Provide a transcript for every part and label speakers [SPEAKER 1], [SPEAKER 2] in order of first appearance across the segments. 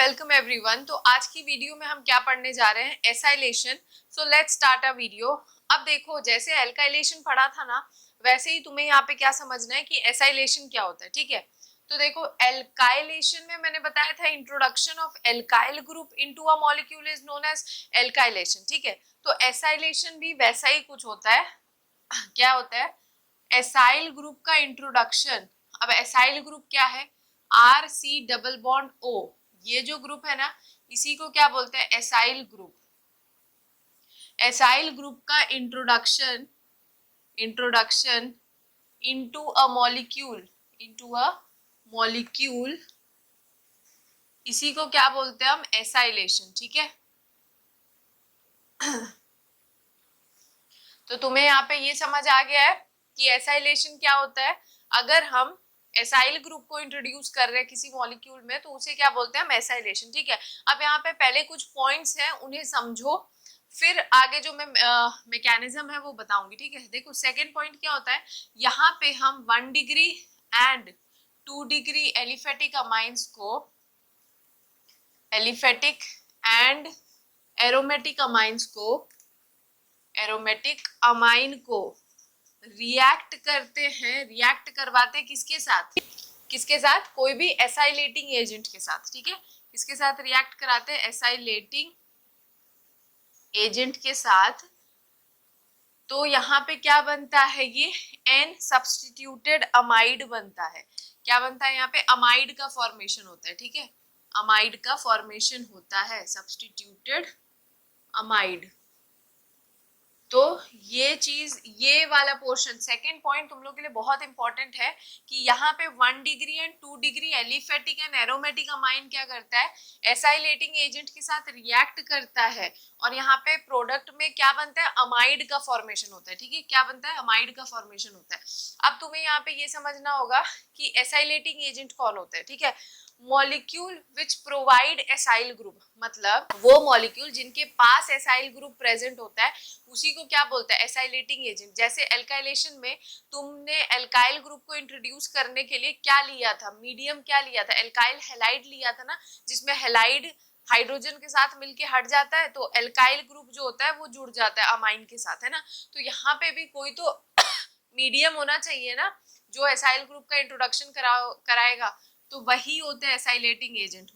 [SPEAKER 1] Welcome everyone. तो आज की वीडियो में हम क्या पढ़ने जा रहे हैं, acylation. So let's start a video. अब देखो, जैसे एल्काइलेशन पढ़ा था ना, वैसे ही तुम्हें यहाँ पे क्या समझना है कि एसाइलेशन क्या होता है। ठीक है, तो देखो एल्काइलेशन में मैंने बताया था introduction of alkyl group into a molecule is known as alkylation. ठीक है, तो एसाइलेशन भी वैसा ही कुछ होता है। क्या होता है? एसाइल ग्रुप का इंट्रोडक्शन। अब एसाइल ग्रुप क्या है? R C double bond O, ये जो ग्रुप है ना, इसी को क्या बोलते हैं? Acyl group. एसाइल ग्रुप का introduction introduction into a molecule, इसी को क्या बोलते हैं हम? एसाइलेशन। ठीक है, तो तुम्हें यहाँ पे ये समझ आ गया है कि एसाइलेशन क्या होता है। अगर हम एसाइल ग्रुप को इंट्रोड्यूस कर रहे हैं किसी मॉलिक्यूल में, तो उसे क्या बोलते हैं हम? एसाइलेशन। ठीक है, अब यहाँ पे पहले कुछ पॉइंट्स हैं, उन्हें समझो, फिर आगे जो मैं मैकेनिज्म है वो बताऊंगी। ठीक है, देखो सेकेंड पॉइंट क्या होता है, यहाँ पे हम 1 degree and 2 degree aliphatic and aromatic amine को रिएक्ट करते हैं, रिएक्ट करवाते किसके साथ? किसके साथ? कोई भी एसाइलेटिंग एजेंट के साथ। ठीक है, किसके साथ रिएक्ट कराते हैं? एसाइलेटिंग एजेंट के साथ। तो यहाँ पे क्या बनता है? ये एन सब्स्टिट्यूटेड अमाइड बनता है। क्या बनता है? यहाँ पे अमाइड का फॉर्मेशन होता है। ठीक है, अमाइड का फॉर्मेशन होता है, सब्स्टिट्यूटेड अमाइड। तो ये चीज, ये वाला पोर्शन, सेकेंड पॉइंट तुम लोग के लिए बहुत इंपॉर्टेंट है कि यहाँ पे 1 degree and 2 degree aliphatic and aromatic amine क्या करता है? एसाइलेटिंग एजेंट के साथ रिएक्ट करता है, और यहाँ पे प्रोडक्ट में क्या बनता है? अमाइड का फॉर्मेशन होता है। ठीक है, क्या बनता है? अमाइड का फॉर्मेशन होता है। अब तुम्हें यहाँ पे ये समझना होगा कि एसाइलेटिंग एजेंट कौन होता है। ठीक है, molecule which provide acyl group, मतलब वो मॉलिक्यूल जिनके पास एसाइल ग्रुप प्रेजेंट होता है, उसी को क्या बोलता है? एसाइलेटिंग एजेंट। जैसे एल्काइलेशन में तुमने एल्काइल ग्रुप को इंट्रोड्यूस करने के लिए क्या लिया था? मीडियम क्या लिया था? एल्काइल हैलाइड लिया था ना, जिसमें हैलाइड हाइड्रोजन के साथ मिलके हट जाता है, तो एल्काइल ग्रुप जो होता है वो जुड़ जाता है अमाइन के साथ, है ना। तो यहाँ पे भी कोई तो मीडियम होना चाहिए ना, जो एसाइल ग्रुप का इंट्रोडक्शन कराएगा, तो वही होते हैं acylating agent.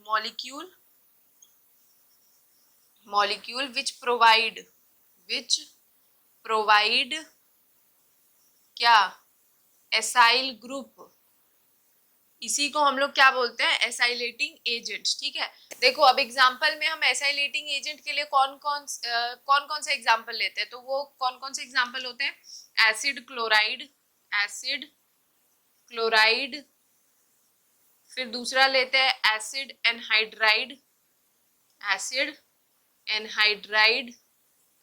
[SPEAKER 1] Molecule which provide क्या? एसाइल ग्रुप, इसी को हम लोग क्या बोलते हैं? Acylating agent. ठीक है, देखो अब एग्जांपल में हम एसाइलेटिंग एजेंट के लिए कौन कौन से एग्जांपल लेते हैं, तो वो कौन कौन से एग्जांपल होते हैं? एसिड क्लोराइड, फिर दूसरा लेते हैं एसिड एनहाइड्राइड,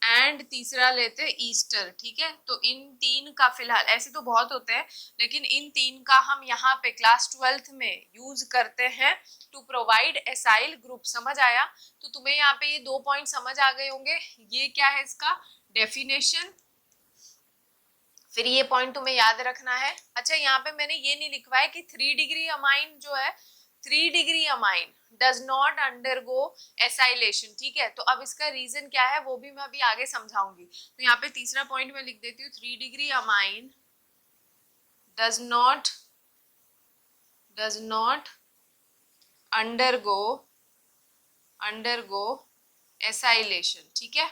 [SPEAKER 1] एंड तीसरा लेते हैं ईस्टर। ठीक है, तो इन तीन का फिलहाल, ऐसे तो बहुत होते हैं, लेकिन इन तीन का हम यहाँ पे क्लास 12th में यूज करते हैं टू प्रोवाइड एसाइल ग्रुप। समझ आया? तो तुम्हें यहाँ पे ये 2 पॉइंट समझ आ गए होंगे। ये क्या है? इसका डेफिनेशन। फिर ये पॉइंट तुम्हें याद रखना है। अच्छा, यहाँ पे मैंने ये नहीं लिखवा है कि 3 डिग्री अमाइन जो है, 3 degree amine does not undergo acylation. ठीक है, तो अब इसका रीजन क्या है वो भी मैं अभी आगे समझाऊंगी। तो यहाँ पे तीसरा पॉइंट मैं लिख देती हूँ, 3 degree amine does not undergo acylation. ठीक है,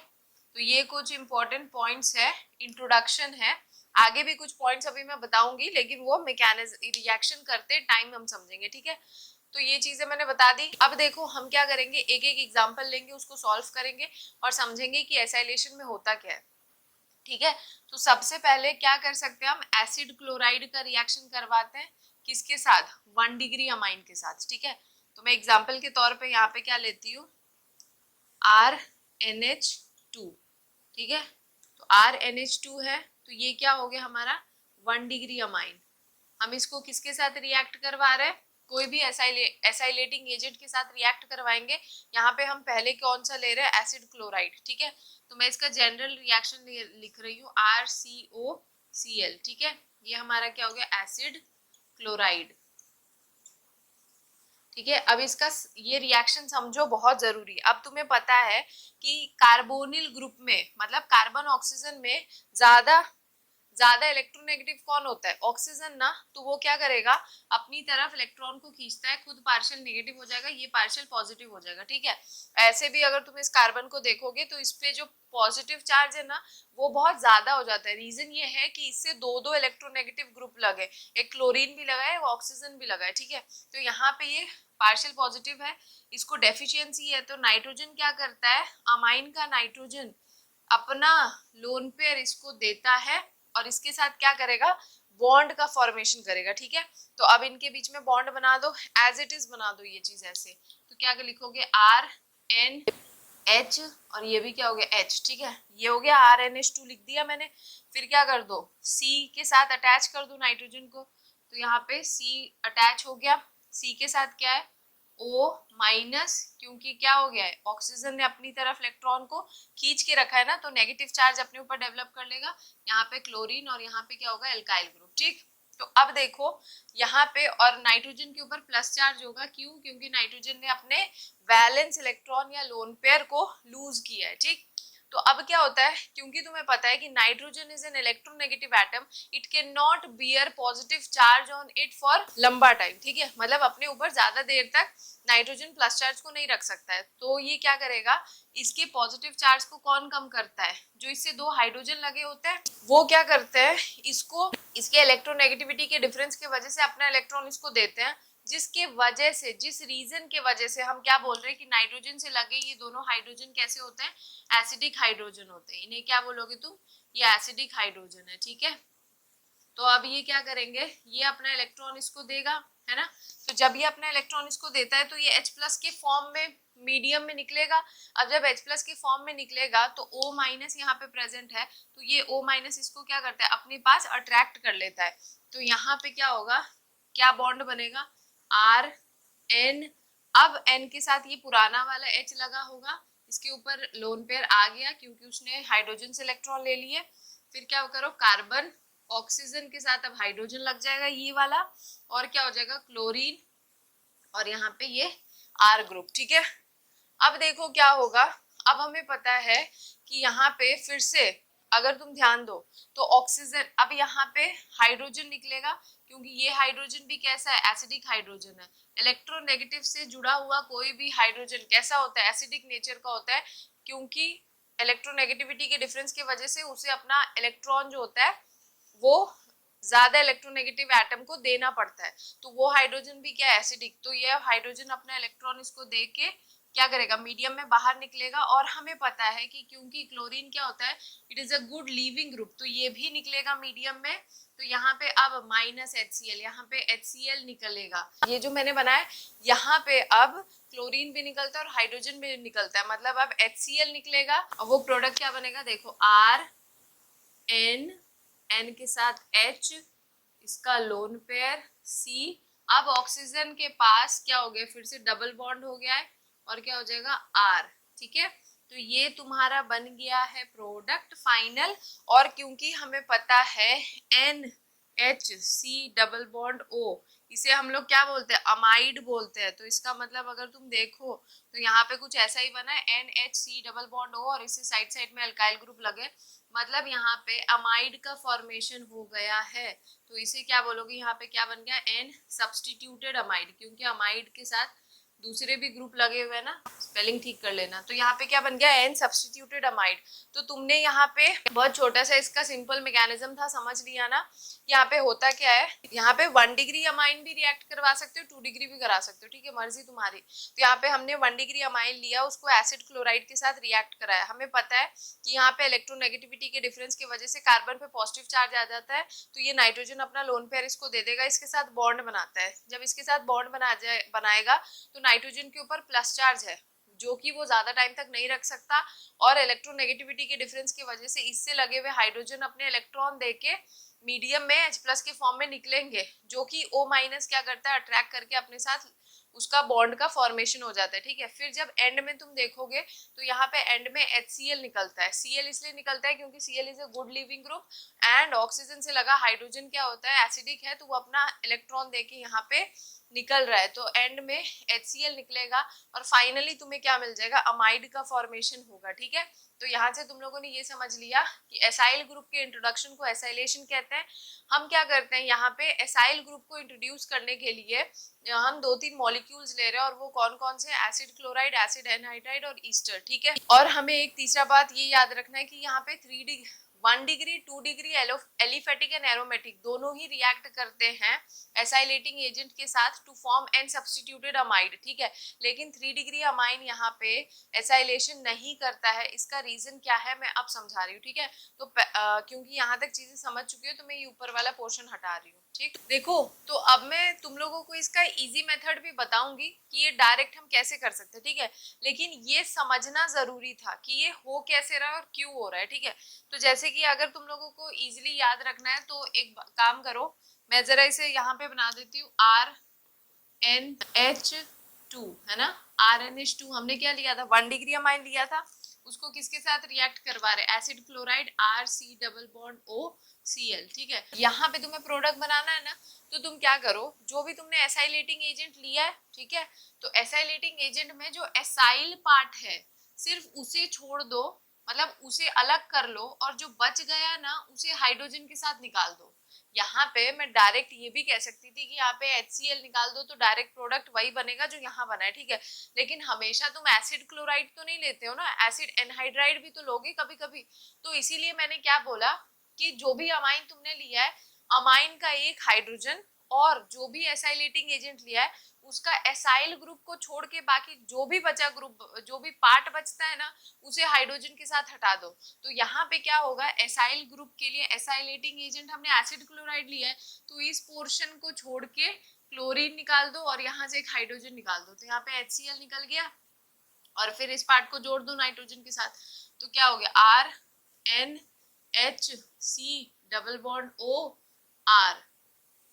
[SPEAKER 1] तो ये कुछ इंपॉर्टेंट पॉइंट्स है, इंट्रोडक्शन है। आगे भी कुछ पॉइंट्स अभी मैं बताऊंगी, लेकिन वो मैकेनिज्म रिएक्शन करते टाइम हम समझेंगे। ठीक है, तो ये चीजें मैंने बता दी। अब देखो हम क्या करेंगे, एक एक एग्जांपल लेंगे, उसको सॉल्व करेंगे और समझेंगे कि एसाइलेशन में होता क्या है। ठीक है, तो सबसे पहले क्या कर सकते हैं हम? एसिड क्लोराइड का रिएक्शन करवाते हैं, किसके साथ? 1 डिग्री अमाइन के साथ। ठीक है, तो मैं एग्जाम्पल के तौर पे यहाँ पे क्या लेती हूँ? RNH2। ठीक है, तो RNH2 है, तो ये क्या हो गया हमारा? 1 डिग्री अमाइन। हम इसको किसके साथ रिएक्ट करवा रहे हैं? कोई भी एसाइलेटिंग एजेंट के साथ रिएक्ट करवाएंगे। यहाँ पे हम पहले कौन सा ले रहे हैं? Acid chloride. ठीक है, तो मैं इसका जनरल रिएक्शन लिख रही हूँ, RCOCl। ठीक है, ये हमारा क्या हो गया? Acid chloride. ठीक है। अब इसका ये रिएक्शन समझो, बहुत जरूरी। अब तुम्हें पता है कि कार्बोनिल ग्रुप में, मतलब कार्बन ऑक्सीजन में ज्यादा ज्यादा इलेक्ट्रोनेगेटिव कौन होता है? ऑक्सीजन ना। तो वो क्या करेगा, अपनी तरफ इलेक्ट्रॉन को खींचता है, खुद पार्शियल नेगेटिव हो जाएगा, ये पार्शियल पॉजिटिव हो जाएगा। ठीक है। ऐसे भी अगर तुम इस कार्बन को देखोगे तो इस पे जो पॉजिटिव चार्ज है ना वो बहुत ज्यादा हो जाता है। रीजन ये है कि इससे दो दो इलेक्ट्रोनेगेटिव ग्रुप लगे, एक क्लोरीन भी लगा है, वो ऑक्सीजन भी लगा है। ठीक है। तो यहाँ पे ये पार्शियल पॉजिटिव है, इसको डेफिशिएंसी है। तो नाइट्रोजन क्या करता है, अमाइन का नाइट्रोजन अपना लोन पेयर इसको देता है और इसके साथ क्या करेगा, बॉन्ड का फॉर्मेशन करेगा। ठीक है। तो अब इनके बीच में बॉन्ड बना दो, एज इट इज बना दो ये चीज ऐसे। तो क्या लिखोगे, RNH, और ये भी क्या हो गया, H। ठीक है। ये हो गया RNH2 लिख दिया मैंने। फिर क्या कर दो, C के साथ अटैच कर दो नाइट्रोजन को। तो यहाँ पे C अटैच हो गया। C के साथ क्या है, O माइनस, क्योंकि क्या हो गया है, ऑक्सीजन ने अपनी तरफ इलेक्ट्रॉन को खींच के रखा है ना, तो नेगेटिव चार्ज अपने ऊपर डेवलप कर लेगा। यहाँ पे क्लोरीन और यहाँ पे क्या होगा, एल्काइल ग्रुप। ठीक। तो अब देखो यहाँ पे, और नाइट्रोजन के ऊपर प्लस चार्ज होगा, क्यों, क्योंकि नाइट्रोजन ने अपने वैलेंस इलेक्ट्रॉन या लोन पेयर को लूज किया है। ठीक। तो अब क्या होता है, क्योंकि तुम्हें पता है कि nitrogen is an electronegative atom, it can not bear positive charge on it for लंबा टाइम। ठीक है। मतलब अपने ऊपर ज्यादा देर तक नाइट्रोजन प्लस चार्ज को नहीं रख सकता है। तो ये क्या करेगा, इसके पॉजिटिव चार्ज को कौन कम करता है, जो इससे दो हाइड्रोजन लगे होते हैं वो क्या करते हैं, इसको इसके इलेक्ट्रोनेगेटिविटी के डिफरेंस की वजह से अपना इलेक्ट्रॉन इसको देते हैं, जिसके वजह से, जिस रीजन के वजह से हम क्या बोल रहे हैं कि नाइट्रोजन से लगे ये दोनों हाइड्रोजन कैसे होते हैं, एसिडिक हाइड्रोजन होते हैं। इन्हें क्या बोलोगे तुम, ये एसिडिक हाइड्रोजन है। ठीक है। तो अब ये क्या करेंगे, ये अपना इलेक्ट्रॉन इसको देगा, है ना। तो जब ये अपना इलेक्ट्रॉन इसको देता है तो ये H+ के फॉर्म में मीडियम में निकलेगा। अब जब H+ के फॉर्म में निकलेगा तो O- यहाँ पे प्रेजेंट है, तो ये O- इसको क्या करता है, अपने पास अट्रैक्ट कर लेता है। तो यहाँ पे क्या होगा, क्या बॉन्ड बनेगा, RN। अब N के साथ ये पुराना वाला H लगा होगा, इसके ऊपर लोन पेयर आ गया क्योंकि उसने हाइड्रोजन से इलेक्ट्रॉन ले लिए। फिर क्या करो, कार्बन ऑक्सीजन के साथ अब हाइड्रोजन लग जाएगा ये वाला, और क्या हो जाएगा, क्लोरीन, और यहाँ पे ये R ग्रुप। ठीक है। अब देखो क्या होगा, अब हमें पता है कि यहाँ पे फिर से अगर तुम ध्यान दो तो ऑक्सीजन, अब यहाँ पे हाइड्रोजन निकलेगा, क्योंकि ये हाइड्रोजन भी कैसा है, एसिडिक हाइड्रोजन है। इलेक्ट्रोनेगेटिव से जुड़ा हुआ कोई भी हाइड्रोजन कैसा होता है, एसिडिक नेचर का होता है, क्योंकि इलेक्ट्रोनेगेटिविटी के डिफरेंस की वजह से उसे अपना इलेक्ट्रॉन जो होता है वो ज्यादा इलेक्ट्रोनेगेटिव एटम को देना पड़ता है। तो वो हाइड्रोजन भी क्या है, एसिडिक। तो ये हाइड्रोजन अपना इलेक्ट्रॉन इसको दे के क्या करेगा, मीडियम में बाहर निकलेगा। और हमें पता है कि क्योंकि क्लोरीन क्या होता है, it is a good leaving group, तो ये भी निकलेगा मीडियम में। तो यहाँ पे अब -HCl, यहाँ पे HCl निकलेगा। ये जो मैंने बनाया यहाँ पे अब क्लोरीन भी निकलता है और हाइड्रोजन भी निकलता है, मतलब अब HCl निकलेगा। और वो प्रोडक्ट क्या बनेगा, देखो RN, N के साथ H, इसका लोन पेयर C। अब ऑक्सीजन के पास क्या हो गया, फिर से डबल बॉन्ड हो गया है, और क्या हो जाएगा, R। ठीक है। तो ये तुम्हारा बन गया है प्रोडक्ट फाइनल। और क्योंकि हमें पता है NHC डबल बॉन्ड O, इसे हम लोग क्या बोलते हैं, अमाइड बोलते हैं। तो इसका मतलब अगर तुम देखो तो यहाँ पे कुछ ऐसा ही बना है, NHC डबल बॉन्ड O, और इससे साइड साइड में अल्काइल ग्रुप लगे, मतलब यहाँ पे अमाइड का फॉर्मेशन हो गया है। तो इसे क्या बोलोगे, यहाँ पे क्या बन गया, N सब्स्टिट्यूटेड अमाइड, क्योंकि अमाइड के साथ दूसरे भी ग्रुप लगे हुए हैं ना, स्पेलिंग ठीक कर लेना। तो यहाँ पे क्या बन गया, N सब्स्टिट्यूटेड अमाइड। तो तुमने यहाँ पे बहुत छोटा सा इसका सिंपल मैकेनिज्म था, समझ लिया ना। यहाँ पे होता क्या है, यहाँ पे 1 डिग्री अमाइन भी रिएक्ट करवा सकते हो, 2 डिग्री भी करा सकते हो, ठीक है, मर्जी तुम्हारी। तो यहाँ पे हमने 1 डिग्री अमाइन लिया, उसको एसिड क्लोराइड के साथ रिएक्ट कराया। हमें पता है कि यहाँ पे इलेक्ट्रोनेगेटिविटी के डिफरेंस की वजह से कार्बन पे पॉजिटिव चार्ज आ जाता है, तो ये नाइट्रोजन अपना लोन पेयर इसको दे देगा, इसके साथ बॉन्ड बनाता है। जब इसके साथ बॉन्ड बनाएगा तो नाइट्रोजन के ऊपर प्लस चार्ज है, जो कि वो ज्यादा टाइम तक नहीं रख सकता, और इलेक्ट्रोनेगेटिविटी के डिफरेंस की वजह से इससे लगे हुए हाइड्रोजन अपने इलेक्ट्रॉन देके मीडियम में H+ के फॉर्म में निकलेंगे, जो कि O- क्या करता है, अट्रैक्ट करके अपने साथ उसका बॉन्ड का फॉर्मेशन हो जाता है, ठीक है। फिर जब एंड में तुम देखोगे तो यहाँ पे एंड में HCl निकलता है। Cl इसलिए निकलता है क्योंकि Cl is a good leaving group and oxygen से लगा हाइड्रोजन क्या होता है, एसिडिक है, तो वो अपना इलेक्ट्रॉन देके यहाँ पे निकल रहा है, तो एंड में HCl निकलेगा और फाइनली तुम्हें क्या मिल जाएगा, अमाइड का फॉर्मेशन होगा, ठीक है। तो यहाँ से तुम लोगों ने ये समझ लिया कि एसाइल ग्रुप के इंट्रोडक्शन को एसाइलेशन कहते हैं। हम क्या करते हैं यहाँ पे एसाइल ग्रुप को इंट्रोड्यूस करने के लिए हम 2-3 मॉलिक्यूल्स ले रहे हैं और वो कौन कौन से, एसिड क्लोराइड, एसिड एनहाइड्राइड और ईस्टर, ठीक है। और हमें एक तीसरा बात ये याद रखना है कि यहाँ पे 1 degree 2 degree aliphatic and aromatic दोनों ही रिएक्ट करते हैं एसाइलेटिंग एजेंट के साथ to form N substituted amide, ठीक है। लेकिन 3 डिग्री अमाइन यहाँ पे एसाइलेशन नहीं करता है। इसका रीजन क्या है मैं अब समझा रही हूँ, ठीक है। तो क्योंकि यहाँ तक चीजें समझ चुकी हो तो मैं ये ऊपर वाला पोर्शन हटा रही हूँ, ठीक। देखो तो अब मैं तुम लोगों को इसका इजी मेथड भी बताऊंगी कि ये डायरेक्ट हम कैसे कर सकते हैं, ठीक है। लेकिन ये समझना जरूरी था कि ये हो कैसे रहा है और क्यों हो रहा है, ठीक है। तो जैसे कि अगर तुम लोगों को इजीली याद रखना है तो एक काम करो, मैं जरा इसे यहाँ पे बना देती हूँ, RNH2 है ना। RNH2 हमने क्या लिया था, 1 डिग्री अमाइन लिया था, उसको किसके साथ रिएक्ट करवा रहे, acid chloride RC double bond OCl, ठीक है। यहाँ पे तुम्हें प्रोडक्ट बनाना है ना, तो तुम क्या करो, जो भी तुमने एसाइलेटिंग एजेंट लिया है, ठीक है, तो एसाइलेटिंग एजेंट में जो एसाइल पार्ट है सिर्फ उसे छोड़ दो, मतलब उसे अलग कर लो, और जो बच गया ना उसे हाइड्रोजन के साथ निकाल दो। यहाँ पे मैं डायरेक्ट ये भी कह सकती थी कि यहाँ पे HCl निकाल दो तो डायरेक्ट प्रोडक्ट वही बनेगा जो यहाँ बना है, ठीक है। लेकिन हमेशा तुम एसिड क्लोराइड तो नहीं लेते हो ना, एसिड एनहाइड्राइड भी तो लोगे कभी कभी। तो इसीलिए मैंने क्या बोला कि जो भी अमाइन तुमने लिया है, अमाइन का एक हाइड्रोजन और जो भी एसाइलेटिंग एजेंट लिया है उसका एसाइल ग्रुप को छोड़ के बाकी जो भी बचा ग्रुप, जो भी पार्ट बचता है ना उसे हाइड्रोजन के साथ हटा दो। तो यहाँ पे क्या होगा, एसाइल ग्रुप के लिए एसाइलेटिंग एजेंट हमने एसिड क्लोराइड लिया है, तो इस पोर्शन को छोड़ के क्लोरीन निकाल दो और यहाँ से एक हाइड्रोजन निकाल दो, तो यहाँ पे HCl निकल गया और फिर इस पार्ट को जोड़ दो नाइट्रोजन के साथ, तो क्या हो गया, RNHC डबल बॉन्ड OR।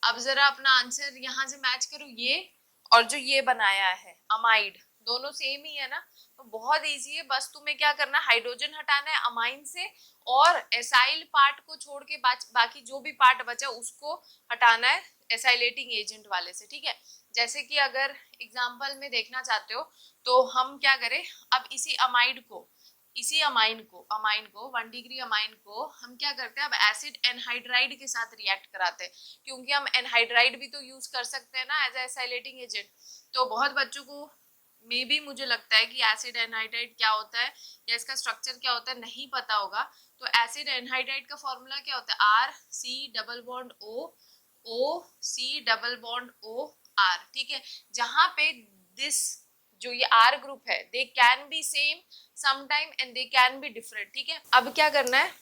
[SPEAKER 1] अब जरा अपना आंसर यहाँ से मैच करो, ये और जो ये बनाया है अमाइड, दोनों सेम ही है ना, तो बहुत इजी है। बस तुम्हें क्या करना, हाइड्रोजन हटाना है अमाइन से और एसाइल पार्ट को छोड़ के बाकी जो भी पार्ट बचा उसको हटाना है एसाइलेटिंग एजेंट वाले से, ठीक है। जैसे कि अगर एग्जांपल में देखना चाहते हो तो हम क्या करें, अब इसी अमाइड को, इसी अमाइन को 1 डिग्री अमाइन को हम क्या करते हैं, अब एसिड एनहाइड्राइड के साथ रिएक्ट कराते हैं, क्योंकि हम एनहाइड्राइड भी तो यूज कर सकते हैं ना एज एसाइलेटिंग एजेंट। तो बहुत बच्चों को मे भी मुझे लगता है कि एसिड एनहाइड्राइड क्या होता है या इसका स्ट्रक्चर क्या होता है नहीं पता होगा। तो एसिड एनहाइड्राइड का फॉर्मूला क्या होता है, RC double bond OC double bond OR, ठीक है। जहां पे दिस जो ये R ग्रुप है they can be same sometime and they can be different, ठीक है। अब क्या करना है,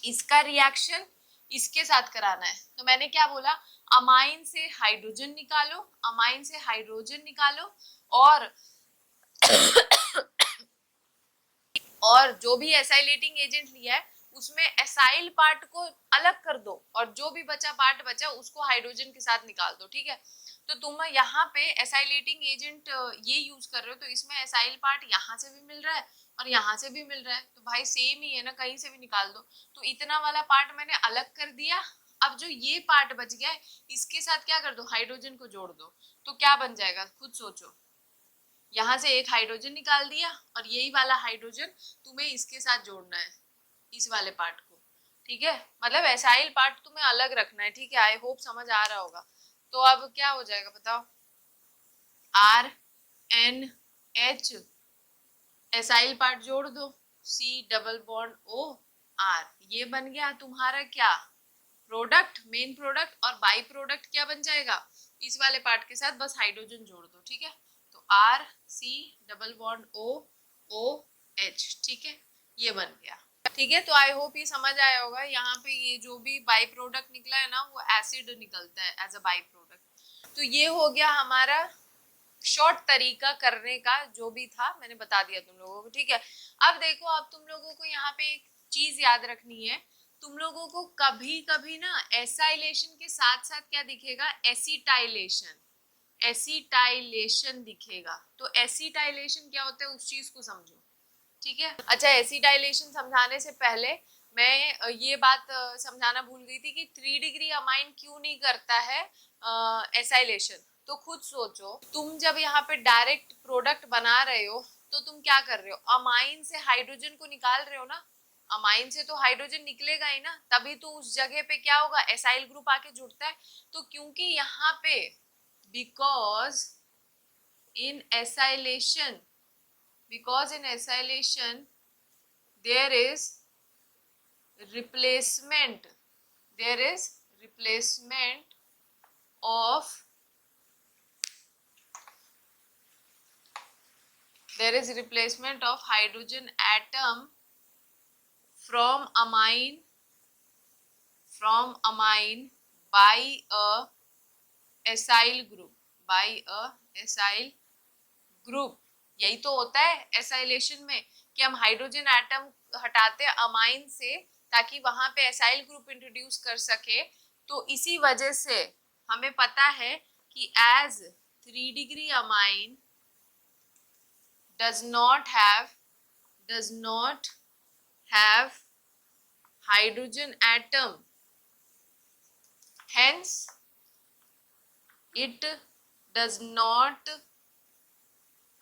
[SPEAKER 1] इसका रिएक्शन इसके साथ कराना है। तो मैंने क्या बोला, अमाइन से हाइड्रोजन निकालो, अमाइन से हाइड्रोजन निकालो और जो भी एसाइलेटिंग एजेंट लिया है उसमें एसाइल पार्ट को अलग कर दो और जो भी पार्ट बचा उसको हाइड्रोजन के साथ निकाल दो, ठीक है। तो तुम यहाँ पे एसाइलेटिंग एजेंट ये यूज कर रहे हो, तो इसमें एसाइल पार्ट यहाँ से भी मिल रहा है और यहाँ से भी मिल रहा है, तो भाई सेम ही है ना, कहीं से भी निकाल दो। तो इतना वाला पार्ट मैंने अलग कर दिया। अब जो ये पार्ट बच गया है इसके साथ क्या कर दो, हाइड्रोजन को जोड़ दो, तो क्या बन जाएगा खुद सोचो। यहाँ से एक हाइड्रोजन निकाल दिया और यही वाला हाइड्रोजन तुम्हें इसके साथ जोड़ना है, इस वाले पार्ट को, ठीक है। मतलब एसाइल पार्ट तुम्हें अलग रखना है, ठीक है। आई होप समझ आ रहा होगा। तो अब क्या हो जाएगा बताओ, RNH एसाइल पार्ट जोड़ दो, C डबल बॉन्ड OR, ये बन गया तुम्हारा क्या, प्रोडक्ट, मेन प्रोडक्ट। और बाई प्रोडक्ट क्या बन जाएगा, इस वाले पार्ट के साथ बस हाइड्रोजन जोड़ दो, ठीक है। तो RC डबल बॉन्ड OH, ठीक है, ये बन गया, ठीक है। तो आई होप ये समझ आया होगा। यहाँ पे ये जो भी बाई प्रोडक्ट निकला है ना वो एसिड निकलता है एज अ बाई प्रोडक्ट। तो ये हो गया हमारा शॉर्ट तरीका करने का, जो भी था मैंने बता दिया तुम लोगों को, ठीक है। अब देखो, अब तुम लोगों को यहाँ पे एक चीज याद रखनी है, तुम लोगों को कभी कभी ना एसाइलेशन के साथ साथ क्या दिखेगा, एसिटाइलेशन। एसिटाइलेशन दिखेगा। तो एसिटाइलेशन क्या होता है उस चीज को समझो, ठीक है। अच्छा, एसिटाइलेशन समझाने से पहले मैं ये बात समझाना भूल गई थी कि 3 डिग्री अमाइन क्यों नहीं करता है एसाइलेशन। तो खुद सोचो, तुम जब यहाँ पे डायरेक्ट प्रोडक्ट बना रहे हो तो तुम क्या कर रहे हो, अमाइन से हाइड्रोजन को निकाल रहे हो ना, अमाइन से तो हाइड्रोजन निकलेगा ही ना, तभी तो उस जगह पे क्या होगा, एसाइल ग्रुप आके जुड़ता है। तो क्योंकि यहाँ पे because in acylation there is replacement of hydrogen atom from amine by a acyl group यही तो होता है एसाइलेशन में कि हम हाइड्रोजन एटम हटाते हैं अमाइन से ताकि वहां पे एसाइल ग्रुप इंट्रोड्यूस कर सके। तो इसी वजह से हमें पता है कि as 3 degree amine does not have hydrogen atom, hence it does not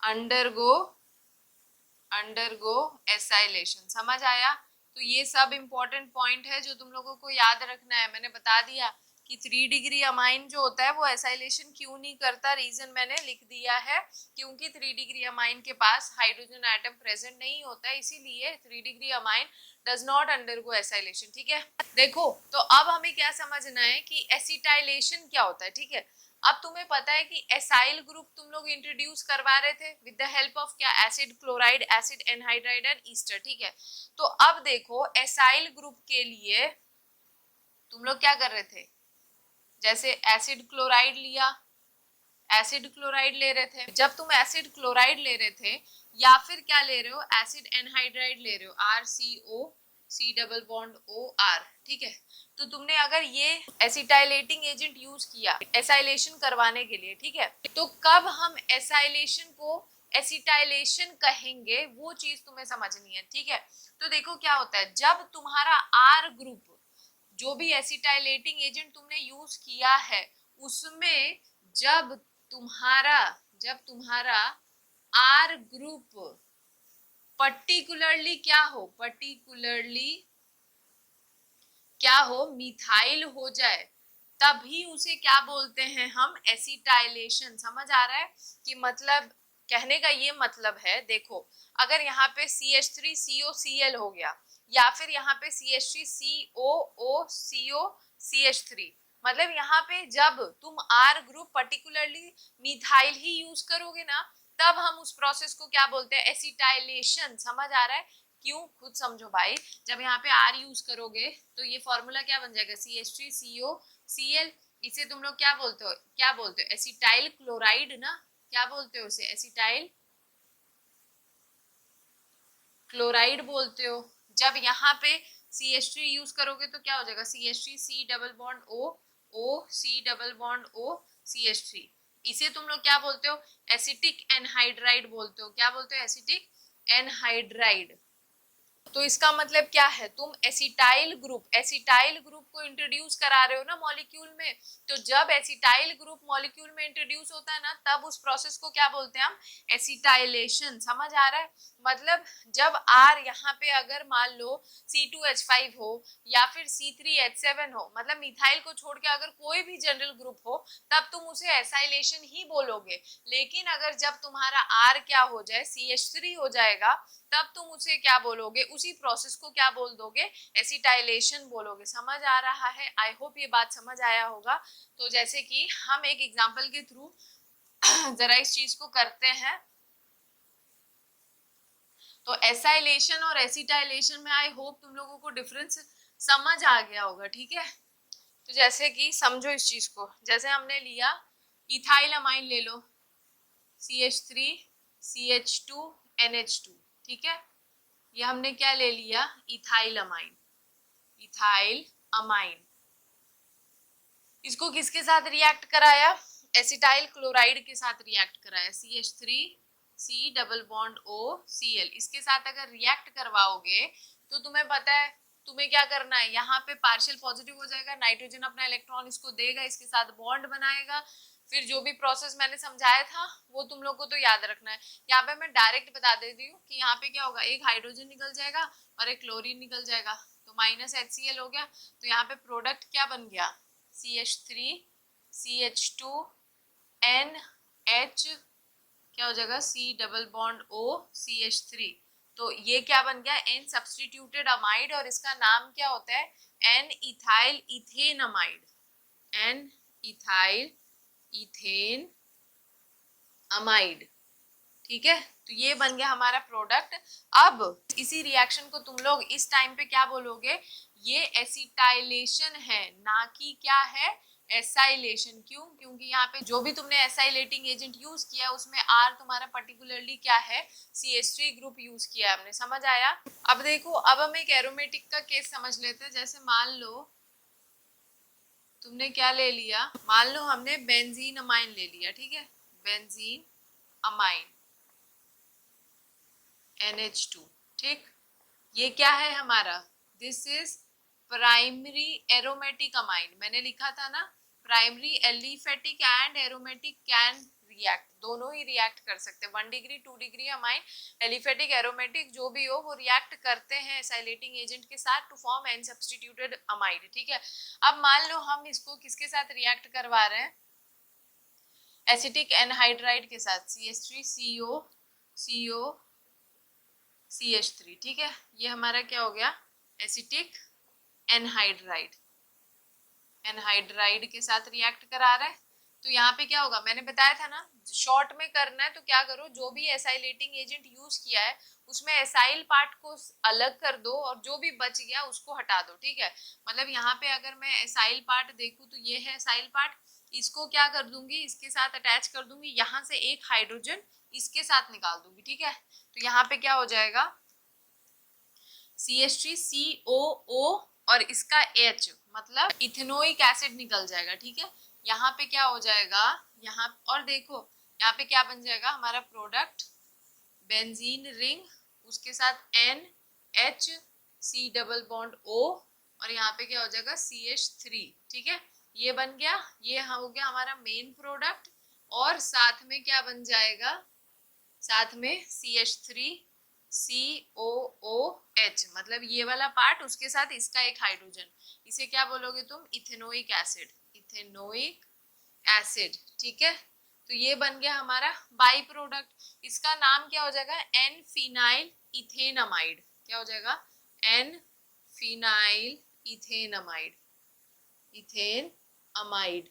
[SPEAKER 1] undergo acylation. समझ आया? तो ये सब इंपॉर्टेंट पॉइंट है जो तुम लोगों को याद रखना है। मैंने बता दिया कि 3 डिग्री अमाइन जो होता है वो एसाइलेशन क्यों नहीं करता, रीजन मैंने लिख दिया है, क्योंकि 3 डिग्री अमाइन के पास हाइड्रोजन एटम प्रेजेंट नहीं होता है, इसीलिए 3 degree amine does not undergo acylation. ठीक है, देखो तो अब हमें क्या समझना है कि एसिटाइलेशन क्या होता है। ठीक है, अब तुम्हें पता है कि एसाइल ग्रुप तुम लोग इंट्रोड्यूस करवा रहे थे विद द हेल्प ऑफ क्या, acid chloride, acid anhydride and Easter. ठीक है, तो अब देखो एसाइल ग्रुप के लिए तुम लोग क्या कर रहे थे, जैसे एसिड क्लोराइड लिया, एसिड क्लोराइड ले रहे थे, जब तुम एसिड क्लोराइड ले रहे थे या फिर क्या ले रहे हो, एसिड एनहाइड्राइड ले रहे हो, RCO C double bond OR। ठीक है, तो तुमने अगर ये एसिटाइलेटिंग एजेंट यूज किया एसाइलेशन करवाने के लिए, ठीक है, तो कब हम एसाइलेशन को एसिटाइलेशन कहेंगे वो चीज तुम्हें समझनी है। ठीक है, तो देखो क्या होता है, जब तुम्हारा R ग्रुप जो भी एसिटाइलेटिंग एजेंट तुमने यूज किया है उसमें जब तुम्हारा R ग्रुप पर्टिकुलरली क्या हो, मिथाइल हो जाए, तभी उसे क्या बोलते हैं हम, एसिटाइलेशन। समझ आ रहा है कि मतलब कहने का ये मतलब है, देखो अगर यहाँ पे CH3COCl हो गया या फिर यहाँ पे CH3COOCOCH3, मतलब यहाँ पे जब तुम R ग्रुप पर्टिकुलरली मिथाइल ही यूज करोगे ना, तब हम उस प्रोसेस को क्या बोलते हैं, एसिटाइलेशन। समझ आ रहा है? क्यों, खुद समझो भाई, जब यहाँ पे R यूज करोगे तो ये फॉर्मूला क्या बन जाएगा, CH3COCl। इसे तुम लोग क्या बोलते हो, एसिटाइल क्लोराइड ना, क्या बोलते हो उसे, एसिटाइल क्लोराइड बोलते हो। जब यहाँ पे CH3 यूज करोगे तो क्या हो जाएगा, CH3 C double bond O C double bond O CH3। इसे तुम लोग क्या बोलते हो, एसिटिक एनहाइड्राइड बोलते हो। क्या बोलते हो, एसिटिक एनहाइड्राइड। तो इसका मतलब क्या है, तुम एसिटाइल ग्रुप को इंट्रोड्यूस करा रहे हो ना मॉलिक्यूल में। तो जब एसिटाइल ग्रुप मॉलिक्यूल में इंट्रोड्यूस होता है ना, तब उस प्रोसेस को क्या बोलते हैं हम, एसिटाइलेशन। समझ आ रहा है? मतलब जब R यहाँ पे अगर मान लो C2H5 हो या फिर C3H7 हो, मतलब मिथाइल को छोड़ के अगर कोई भी जनरल ग्रुप हो, तब तुम उसे एसाइलेशन ही बोलोगे। लेकिन अगर जब तुम्हारा R क्या हो जाए, CH3 हो जाएगा, तब तुम उसे क्या बोलोगे, उसी प्रोसेस को क्या बोल दोगे, एसिटाइलेशन बोलोगे। समझ आ रहा है? आई होप ये बात समझ आया होगा। तो जैसे कि हम एक एग्जांपल के थ्रू जरा इस चीज को करते हैं। तो एसाइलेशन और एसिटाइलेशन में आई होप तुम लोगों को डिफरेंस समझ आ गया होगा। ठीक है, तो जैसे कि समझो इस चीज को, जैसे हमने लिया इथाइल अमाइन, ले लो CH3 CH2 NH2। ठीक है, ये हमने क्या ले लिया, इथाइल अमाइन। इसको किसके साथ रिएक्ट कराया, एसिटाइल क्लोराइड के साथ रिएक्ट कराया, CH3 C double bond OCl, इसके साथ अगर रिएक्ट करवाओगे तो तुम्हें पता है तुम्हें क्या करना है, यहाँ पे पार्शियल पॉजिटिव हो जाएगा, नाइट्रोजन अपना इलेक्ट्रॉन इसको देगा, इसके साथ बॉन्ड बनाएगा, फिर जो भी प्रोसेस मैंने समझाया था वो तुम लोग को तो याद रखना है। यहाँ पे मैं डायरेक्ट बता देती हूँ कि यहाँ पे क्या होगा, एक हाइड्रोजन निकल जाएगा और एक क्लोरीन निकल जाएगा, तो माइनस HCl हो गया। तो यहाँ पे प्रोडक्ट क्या बन गया, CH3 CH2 NH क्या हो जाएगा, C double bond O CH3। तो ये क्या बन गया, एन सब्स्टिट्यूटेड अमाइड, और इसका नाम क्या होता है, N ethyl ethane amide, N ethyl ethane amide. ठीक है, तो ये बन गया हमारा प्रोडक्ट। अब इसी रिएक्शन को तुम लोग इस टाइम पे क्या बोलोगे, ये एसिटाइलेशन है, ना कि क्या है, एसाइलेशन। क्यों, क्योंकि यहाँ पे जो भी तुमने एसाइलेटिंग एजेंट यूज किया उसमें आर तुम्हारा पर्टिकुलरली क्या है, CH3 ग्रुप यूज किया है हमने, समझ आया। अब देखो, अब हम एक एरोमेटिक का केस समझ लेते हैं। जैसे मान लो तुमने क्या ले लिया, मान लो हमने बेंजीन अमाइन ले लिया, ठीक है, बेंजीन अमाइन NH2, ठीक, ये क्या है हमारा, this is primary aromatic amine. मैंने लिखा था ना, primary aliphatic and aromatic can react, दोनों ही रिएक्ट कर सकते हैं, 1 degree 2 degree amine, aliphatic aromatic जो भी हो वो रिएक्ट करते हैं एसाइलेटिंग एजेंट के साथ to form N substituted amide. ठीक है, अब मान लो हम इसको किसके साथ रिएक्ट करवा रहे हैं, एसिटिक एनहाइड्राइड के साथ, CH3CO CH3। ठीक है, ये हमारा क्या हो गया, एसिटिक एनहाइड्राइड, एनहाइड्राइड के साथ रिएक्ट करा रहा है। तो यहाँ पे क्या होगा, मैंने बताया था ना, शॉर्ट में करना है तो क्या करो, जो भी एसाइलेटिंग एजेंट यूज किया है उसमें एसाइल पार्ट को अलग कर दो और जो भी बच गया उसको हटा दो। ठीक है, मतलब यहाँ पे अगर मैं एसाइल पार्ट देखूं तो ये है एसाइल पार्ट, इसको क्या कर दूंगी, इसके साथ अटैच कर दूंगी, यहाँ से एक हाइड्रोजन इसके साथ निकाल दूंगी। ठीक है, तो यहाँ पे क्या हो जाएगा, CH3COO और इसका H मतलब इथेनोइक एसिड निकल जाएगा। ठीक है, यहाँ पे क्या हो जाएगा, यहाँ और देखो यहाँ पे क्या बन जाएगा हमारा प्रोडक्ट, बेंजीन रिंग, उसके साथ NH C double bond O और यहाँ पे क्या हो जाएगा CH3। ठीक है, ये बन गया, ये हो गया हमारा मेन प्रोडक्ट, और साथ में क्या बन जाएगा, साथ में CH3COOH मतलब ये वाला पार्ट, उसके साथ इसका एक हाइड्रोजन, इसे क्या बोलोगे तुम, इथेनोइक एसिड, इथेनोइक एसिड। ठीक है, तो ये बन गया हमारा बाई प्रोडक्ट, इसका नाम क्या हो जाएगा, एन फिनाइल इथेनमाइड। क्या हो जाएगा, एन फिनाइल इथेनमाइड, इथेन अमाइड,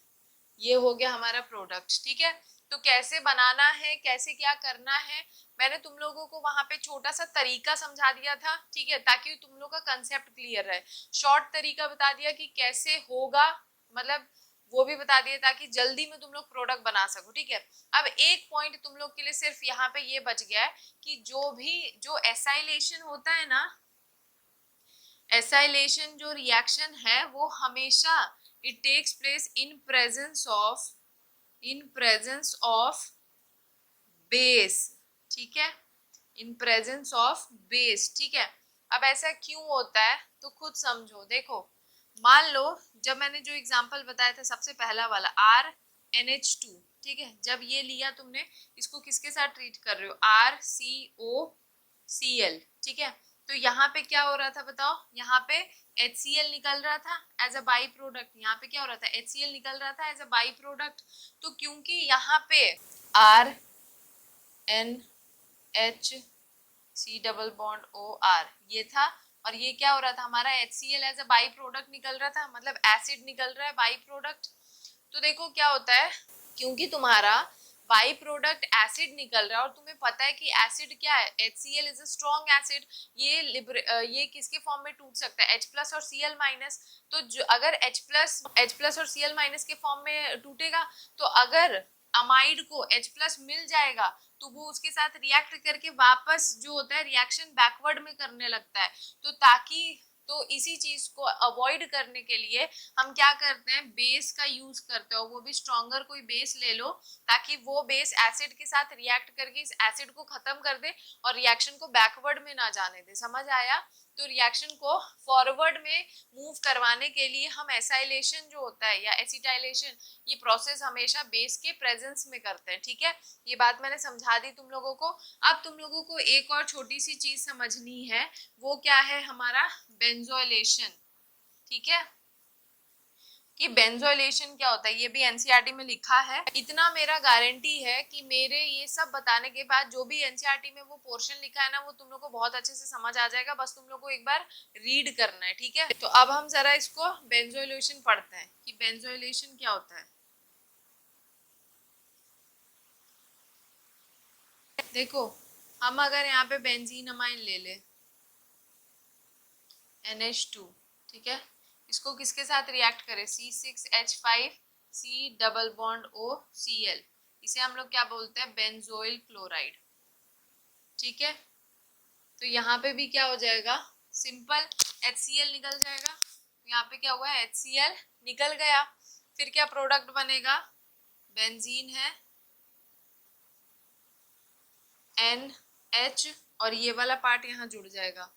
[SPEAKER 1] ये हो गया हमारा प्रोडक्ट। ठीक है, तो कैसे बनाना है, कैसे क्या करना है, मैंने तुम लोगों को वहां पे छोटा सा तरीका समझा दिया था। ठीक है, ताकि तुम लोग का कंसेप्ट क्लियर रहे, शॉर्ट तरीका बता दिया कि कैसे होगा, मतलब वो भी बता दिया ताकि जल्दी में तुम लोग प्रोडक्ट बना सको। ठीक है, अब एक पॉइंट तुम लोग के लिए सिर्फ यहाँ पे ये बच गया है कि जो एसाइलेशन होता है ना, एसाइलेशन जो रिएक्शन है वो हमेशा it takes place in presence of base. ठीक है, इन प्रेजेंस ऑफ बेस। ठीक है, अब ऐसा क्यों होता है तो खुद समझो। देखो, मान लो जब मैंने जो एग्जांपल बताया था सबसे पहला वाला RNH2, ठीक है, जब ये लिया तुमने, इसको किसके साथ ट्रीट कर रहे हो, RCOCl। ठीक है, तो यहाँ पे क्या हो रहा था बताओ, यहाँ पे HCl निकल रहा था एज अ बाई प्रोडक्ट, यहाँ पे क्या हो रहा था, HCl निकल रहा था एज अ बाई प्रोडक्ट। तो क्योंकि यहाँ पे RNH डबल बॉन्ड OR ये था, और ये क्या हो रहा था हमारा, HCl as a by product निकल रहा था, मतलब एसिड निकल रहा है बाई प्रोडक्ट। तो देखो क्या होता है, क्योंकि तुम्हारा बाई प्रोडक्ट एसिड निकल रहा है और तुम्हें पता है कि एसिड क्या है, HCl is a strong acid, ये किसके फॉर्म में टूट सकता है, H+ और Cl-। तो जो अगर H+ और Cl- के फॉर्म में टूटेगा, तो अगर अमाइड को H+ मिल जाएगा तो वो उसके साथ रिएक्ट करके वापस जो होता है रिएक्शन बैकवर्ड में करने लगता है। तो ताकि तो इसी चीज को अवॉइड करने के लिए हम क्या करते हैं, बेस का यूज करते हैं, और वो भी स्ट्रॉन्गर कोई बेस ले लो ताकि वो बेस एसिड के साथ रिएक्ट करके इस एसिड को खत्म कर दे और रिएक्शन को बैकवर्ड में ना जाने दे। समझ आया? तो रिएक्शन को फॉरवर्ड में मूव करवाने के लिए हम एसाइलेशन जो होता है या एसिटाइलेशन, ये प्रोसेस हमेशा बेस के प्रेजेंस में करते हैं। ठीक है, ये बात मैंने समझा दी तुम लोगों को। अब तुम लोगों को एक और छोटी सी चीज समझनी है, वो क्या है, हमारा बेंजोइलेशन। ठीक है, कि बेंजोइलेशन क्या होता है, ये भी एनसीईआरटी में लिखा है। इतना मेरा गारंटी है कि मेरे ये सब बताने के बाद जो भी एनसीईआरटी में वो पोर्शन लिखा है ना, वो तुम लोग को बहुत अच्छे से समझ आ जाएगा। बस तुम लोग को एक बार रीड करना है। ठीक है, तो अब हम जरा इसको बेंजोइलेशन पढ़ते हैं कि बेंजोइलेशन क्या होता है। देखो, हम अगर यहाँ पे बेंजीन अमाइन ले ले NH2, ठीक है, इसको किसके साथ रिएक्ट करें, C6H5 C double bond OCl, इसे हम लोग क्या बोलते हैं, बेंजोइल क्लोराइड। ठीक है, तो यहाँ पे भी क्या हो जाएगा, सिंपल HCl निकल जाएगा। यहाँ पे क्या हुआ है, HCl निकल गया। फिर क्या प्रोडक्ट बनेगा, बेंजीन है NH, और ये वाला पार्ट यहाँ जुड़ जाएगा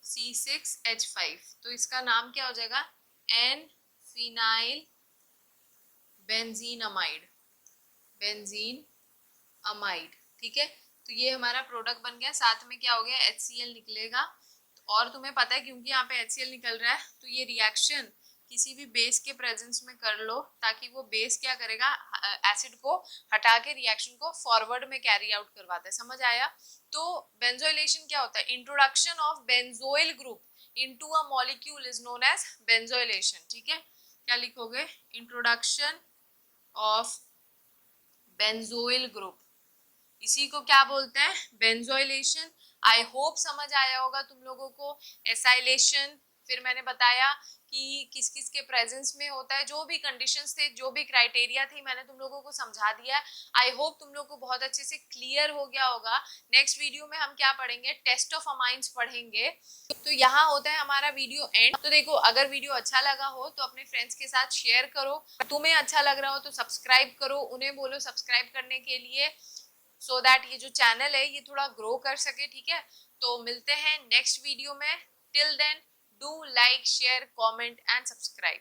[SPEAKER 1] C6H5, तो इसका नाम क्या हो जाएगा, N phenyl benzene amide, benzene amide. ठीक है, तो ये हमारा प्रोडक्ट बन गया। साथ में क्या हो गया, HCl निकलेगा। और तुम्हें पता है क्योंकि यहाँ पे HCl निकल रहा है, तो ये रिएक्शन किसी भी बेस के प्रेजेंस में कर लो, ताकि वो बेस क्या करेगा, एसिड को हटा के रिएक्शन को फॉरवर्ड में कैरी आउट करवाता है। समझ आया? तो बेंजोइलेशन क्या होता है, introduction of benzoyl group into a molecule is known as benzoylation. ठीक है, क्या लिखोगे, इंट्रोडक्शन ऑफ बेंजोइल ग्रुप, इसी को क्या बोलते हैं, बेंजोइलेशन। आई होप समझ आया होगा तुम लोगों को। एसाइलेशन फिर मैंने बताया कि किस किस के प्रेजेंस में होता है, जो भी कंडीशंस थे, जो भी क्राइटेरिया थी, मैंने तुम लोगों को समझा दिया। आई होप तुम लोग को बहुत अच्छे से क्लियर हो गया होगा। नेक्स्ट वीडियो में हम क्या पढ़ेंगे, टेस्ट ऑफ अमाइंस पढ़ेंगे। तो यहाँ होता है हमारा वीडियो एंड। तो देखो, अगर वीडियो अच्छा लगा हो तो अपने फ्रेंड्स के साथ शेयर करो, तुम्हें अच्छा लग रहा हो तो सब्सक्राइब करो, उन्हें बोलो सब्सक्राइब करने के लिए, सो दैट ये जो चैनल है ये थोड़ा ग्रो कर सके। ठीक है, तो मिलते हैं नेक्स्ट वीडियो में। Till then do like share comment and subscribe.